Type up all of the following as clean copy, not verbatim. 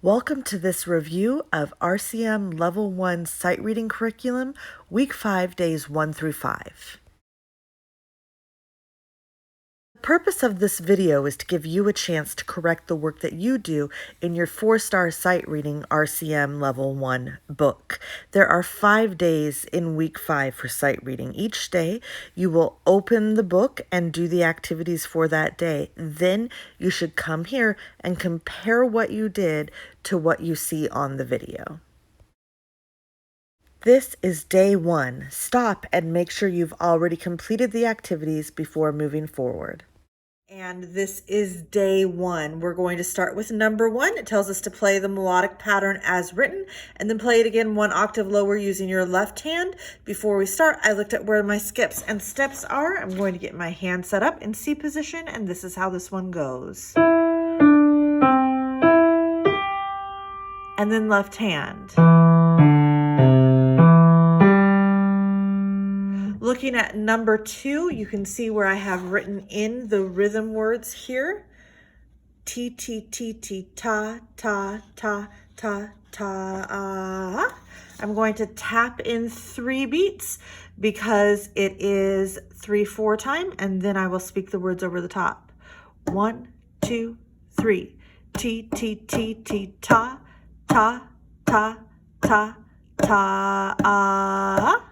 Welcome to this review of RCM Level 1 Sight Reading Curriculum, Week 5, Days 1 through 5. The purpose of this video is to give you a chance to correct the work that you do in your 4-star sight reading RCM Level 1 book. There are 5 days in Week 5 for sight reading. Each day you will open the book and do the activities for that day. Then you should come here and compare what you did to what you see on the video. This is day 1. Stop and make sure you've already completed the activities before moving forward. And this is day 1. We're going to start with number 1. It tells us to play the melodic pattern as written and then play it again 1 octave lower using your left hand. Before we start, I looked at where my skips and steps are. I'm going to get my hand set up in C position, and this is how this one goes. And then left hand. Looking at number 2, you can see where I have written in the rhythm words here. T, T, T, T, ta, ta, ta, ta, ta. I'm going to tap in 3 beats because it is 3/4 time, and then I will speak the words over the top. 1, 2, 3. T, T, T, T, ta, ta, ta, ta, ta.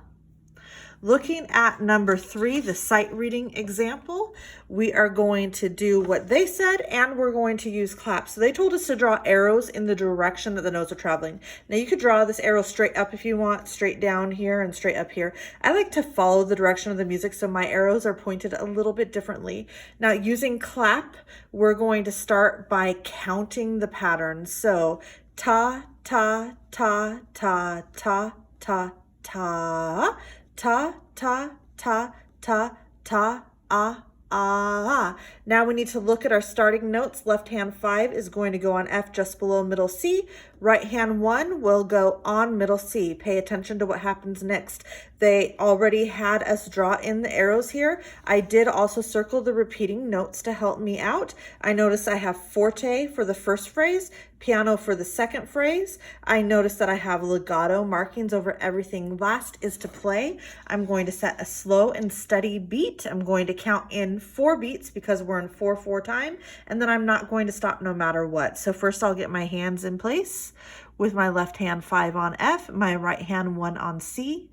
Looking at number 3, the sight reading example, we are going to do what they said, and we're going to use claps. So they told us to draw arrows in the direction that the notes are traveling. Now you could draw this arrow straight up if you want, straight down here and straight up here. I like to follow the direction of the music, so my arrows are pointed a little bit differently. Now using clap, we're going to start by counting the patterns. So ta, ta, ta, ta, ta, ta, ta. Ta, ta, ta, ta, ta, ah, ah. Now we need to look at our starting notes. Left hand 5 is going to go on F just below middle C. Right hand 1 will go on middle C. Pay attention to what happens next. They already had us draw in the arrows here. I did also circle the repeating notes to help me out. I notice I have forte for the first phrase, piano for the second phrase. I notice that I have legato markings over everything. Last is to play. I'm going to set a slow and steady beat. I'm going to count in 4 beats because we're in 4/4 time, and then I'm not going to stop no matter what. So first I'll get my hands in place with my left hand 5 on F, my right hand 1 on C,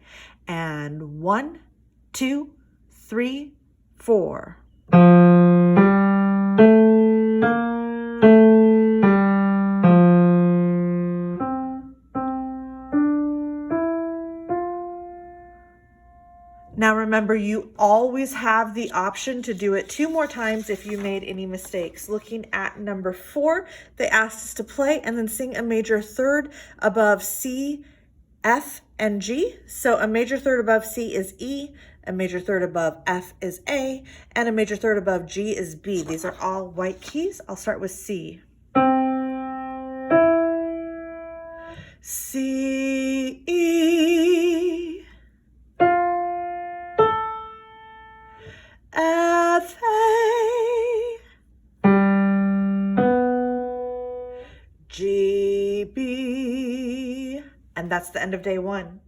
and 1, 2, 3, 4. Now remember, you always have the option to do it 2 more times if you made any mistakes. Looking at number 4, they asked us to play and then sing a major third above C, F, and G. So a major third above C is E, a major third above F is A, and a major third above G is B. These are all white keys. I'll start with C. C, E, F, A, G, B, and that's the end of day 1.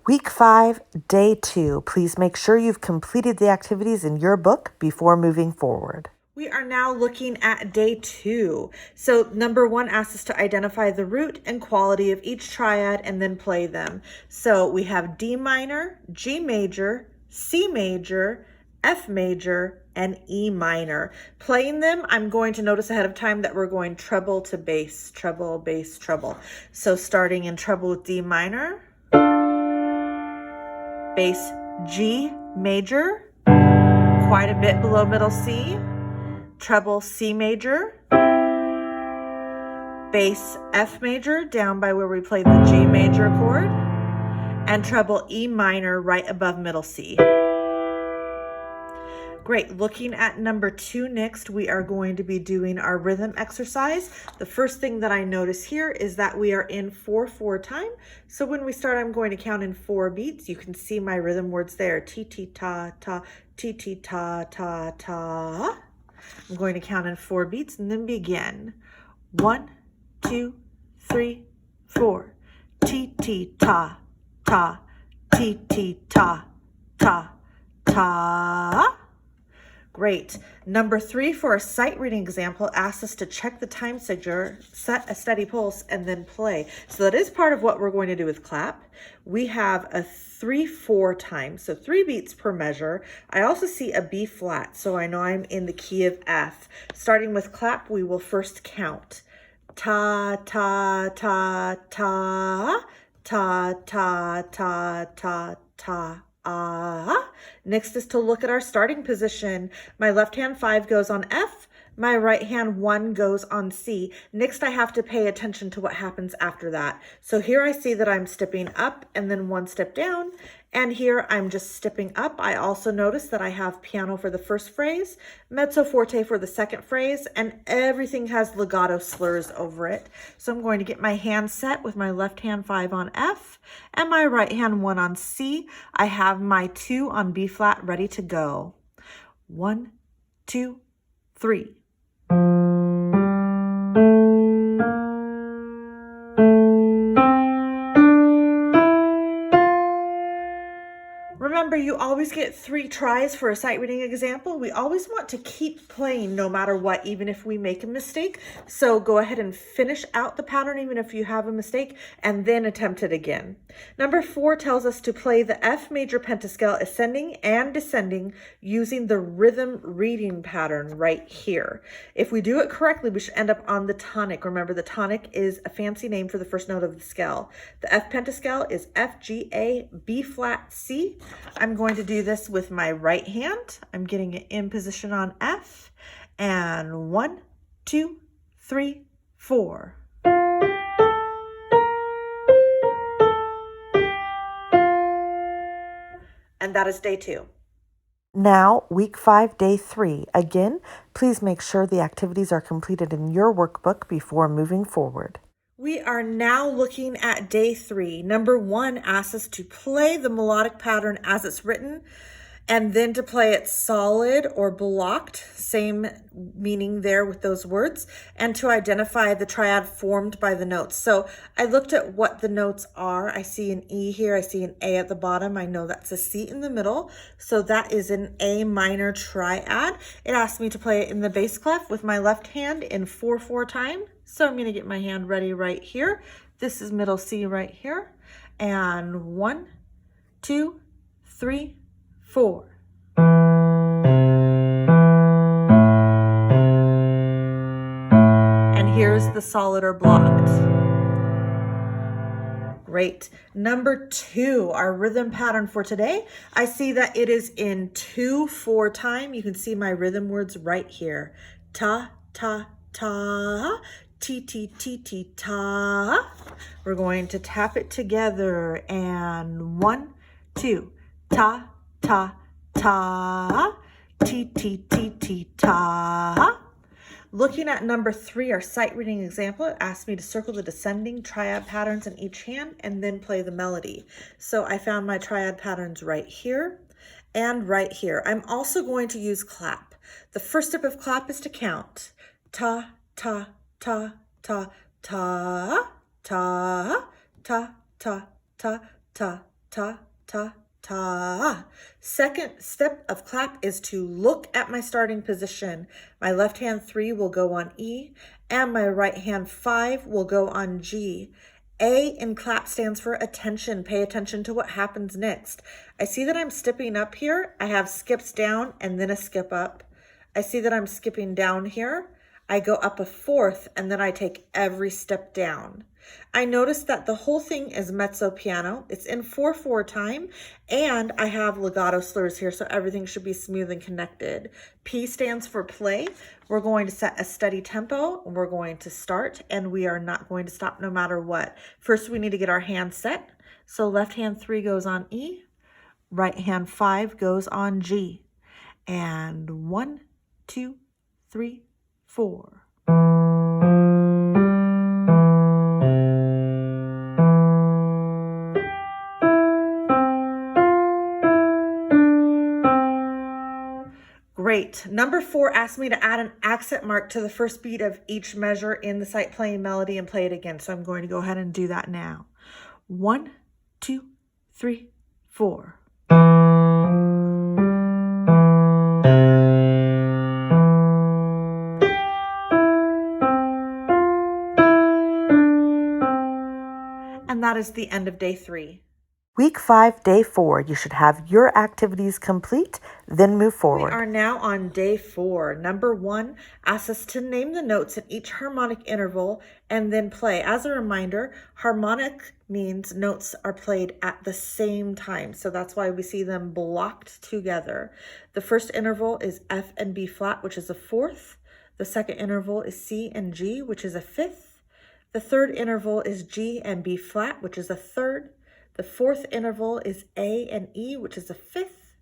Week 5, day 2. Please make sure you've completed the activities in your book before moving forward. We are now looking at day 2. So number 1 asks us to identify the root and quality of each triad and then play them. So we have D minor, G major, C major, F major, and E minor. Playing them, I'm going to notice ahead of time that we're going treble to bass, treble, bass, treble. So starting in treble with D minor, bass G major, quite a bit below middle C, treble C major, bass F major down by where we played the G major chord, and treble E minor right above middle C. Great. Looking at number 2 next, we are going to be doing our rhythm exercise. The first thing that I notice here is that we are in 4/4 time. So when we start, I'm going to count in 4 beats. You can see my rhythm words there. T, T, ta, ta, T, T, ta, ta, ta. I'm going to count in 4 beats and then begin. 1, 2, 3, 4. Ti ti ta ta. Ti ti ta ta ta. Great. Number 3 for a sight reading example asks us to check the time signature, set a steady pulse, and then play. So that is part of what we're going to do with clap. We have a 3/4 time, so 3 beats per measure. I also see a B flat, so I know I'm in the key of F. Starting with clap, we will first count. Ta ta ta ta ta ta ta ta ta. Next is to look at our starting position. My left hand 5 goes on F, my right hand 1 goes on C. Next, I have to pay attention to what happens after that. So here I see that I'm stepping up and then 1 step down, and here I'm just stepping up. I also notice that I have piano for the first phrase, mezzo forte for the second phrase, and everything has legato slurs over it. So I'm going to get my hand set with my left hand 5 on F and my right hand 1 on C. I have my 2 on B flat ready to go. 1, 2, 3. Remember, you always get 3 tries for a sight reading example. We always want to keep playing no matter what, even if we make a mistake. So go ahead and finish out the pattern even if you have a mistake, and then attempt it again. Number 4 tells us to play the F major pentascale ascending and descending using the rhythm reading pattern right here. If we do it correctly, we should end up on the tonic. Remember, the tonic is a fancy name for the first note of the scale. The F pentascale is F, G, A, B flat, C. I'm going to do this with my right hand. I'm getting it in position on F. And 1, 2, 3, 4. And that is day 2. Now, week 5, day 3. Again, please make sure the activities are completed in your workbook before moving forward. We are now looking at day 3. Number 1 asks us to play the melodic pattern as it's written, and then to play it solid or blocked, same meaning there with those words, and to identify the triad formed by the notes. So I looked at what the notes are. I see an E here, I see an A at the bottom. I know that's a C in the middle. So that is an A minor triad. It asked me to play it in the bass clef with my left hand in 4/4 time. So I'm gonna get my hand ready right here. This is middle C right here. And 1, 2, 3, 4. And here's the solid or blocked. Great. Number 2, our rhythm pattern for today. I see that it is in 2/4 time. You can see my rhythm words right here. Ta, ta, ta. Ti, ti, ti, ti, ta. We're going to tap it together. And 1, 2, ta, ta, ta, ti, ti, ti, ti, ta. Looking at number 3, our sight reading example, it asked me to circle the descending triad patterns in each hand and then play the melody. So I found my triad patterns right here and right here. I'm also going to use clap. The first step of clap is to count. Ta, ta, ta, ta, ta, ta, ta, ta, ta, ta, ta, ta, ta. Second step of clap is to look at my starting position. My left hand 3 will go on E, and my right hand 5 will go on G. A in clap stands for attention. Pay attention to what happens next. I see that I'm stepping up here. I have skips down and then a skip up. I see that I'm skipping down here. I go up a 4th, and then I take every step down. I notice that the whole thing is mezzo piano. It's in 4/4 time, and I have legato slurs here, so everything should be smooth and connected. P stands for play. We're going to set a steady tempo. We're going to start, and we are not going to stop no matter what. First, we need to get our hand set. So left hand 3 goes on E, right hand 5 goes on G. And 1, 2, 3, 4. Great. Great. Number 4 asked me to add an accent mark to the first beat of each measure in the sight playing melody and play it again. So I'm going to go ahead and do that now. 1, 2, 3, 4. And that is the end of day 3. Week 5, day 4, you should have your activities complete, then move forward. We are now on day 4. Number 1 asks us to name the notes in each harmonic interval and then play. As a reminder, harmonic means notes are played at the same time. So that's why we see them blocked together. The first interval is F and B flat, which is a 4th. The second interval is C and G, which is a 5th. The third interval is G and B flat, which is a 3rd. The fourth interval is A and E, which is a 5th.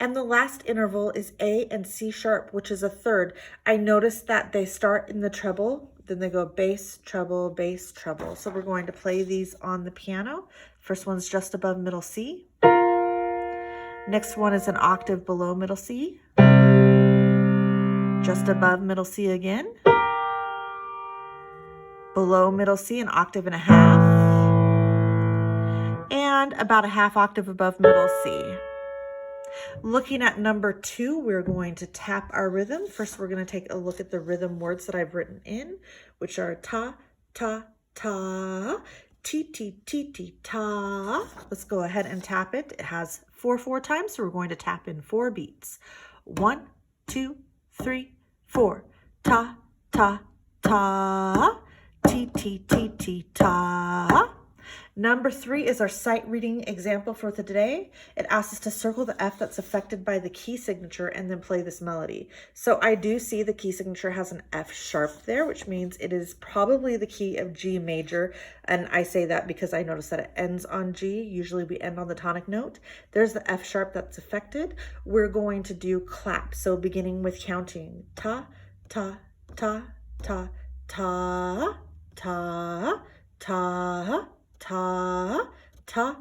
And the last interval is A and C sharp, which is a 3rd. I noticed that they start in the treble, then they go bass, treble, bass, treble. So we're going to play these on the piano. First one's just above middle C. Next one is an octave below middle C. Just above middle C again. Below middle C, an octave and a half. And about a half octave above middle C. Looking at number 2, we're going to tap our rhythm. First, we're going to take a look at the rhythm words that I've written in, which are ta, ta, ta, ti, ti, ti, ti, ta. Let's go ahead and tap it. It has 4 times, so we're going to tap in 4 beats. 1, 2, 3, 4. Ta, ta, ta, ti, ti, ti, ti, ta. Number 3 is our sight reading example for today. It asks us to circle the F that's affected by the key signature and then play this melody. So I do see the key signature has an F sharp there, which means it is probably the key of G major. And I say that because I notice that it ends on G. Usually we end on the tonic note. There's the F sharp that's affected. We're going to do clap. So beginning with counting ta, ta, ta, ta, ta, ta, ta, ta, ta,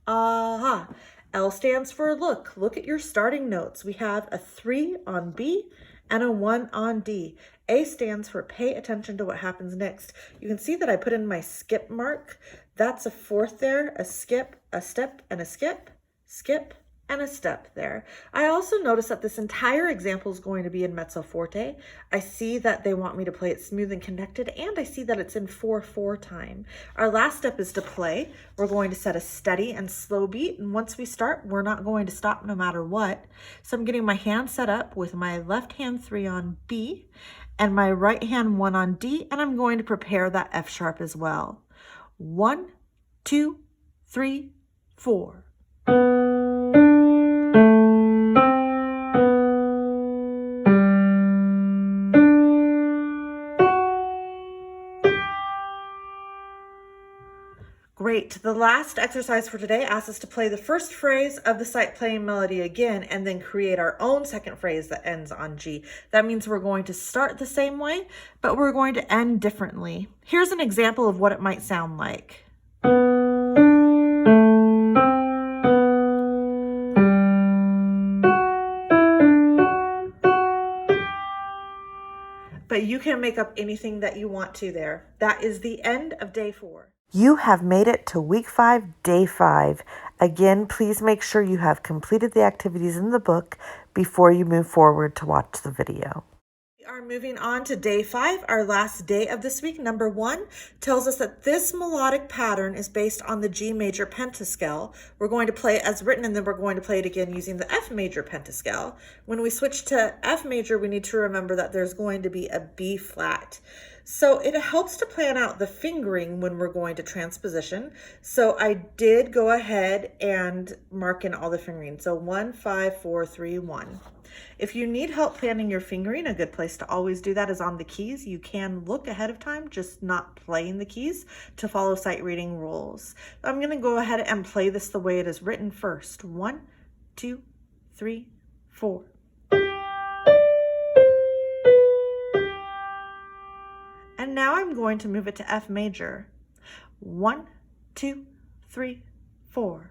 ah. L stands for look. Look at your starting notes. We have a 3 on B and a 1 on D. A stands for pay attention to what happens next. You can see that I put in my skip mark. That's a 4th there, a skip, a step, and a skip, skip, and a step there. I also notice that this entire example is going to be in mezzo forte. I see that they want me to play it smooth and connected, and I see that it's in 4/4 time. Our last step is to play. We're going to set a steady and slow beat, and once we start, we're not going to stop no matter what. So I'm getting my hand set up with my left hand 3 on B and my right hand 1 on D, and I'm going to prepare that F sharp as well. 1, 2, 3, 4. Great. The last exercise for today asks us to play the first phrase of the sight playing melody again and then create our own second phrase that ends on G. That means we're going to start the same way, but we're going to end differently. Here's an example of what it might sound like. But you can make up anything that you want to there. That is the end of day 4. You have made it to week 5, day 5. Again, please make sure you have completed the activities in the book before you move forward to watch the video. We are moving on to day 5, our last day of this week. Number 1 tells us that this melodic pattern is based on the G major pentascale. We're going to play it as written, and then we're going to play it again using the F major pentascale. When we switch to F major, we need to remember that there's going to be a B flat. So it helps to plan out the fingering when we're going to transposition. So I did go ahead and mark in all the fingering. So 1, 5, 4, 3, 1. If you need help planning your fingering, a good place to always do that is on the keys. You can look ahead of time, just not playing the keys to follow sight reading rules. I'm going to go ahead and play this the way it is written first. 1, 2, 3, 4. And now I'm going to move it to F major. 1, 2, 3, 4.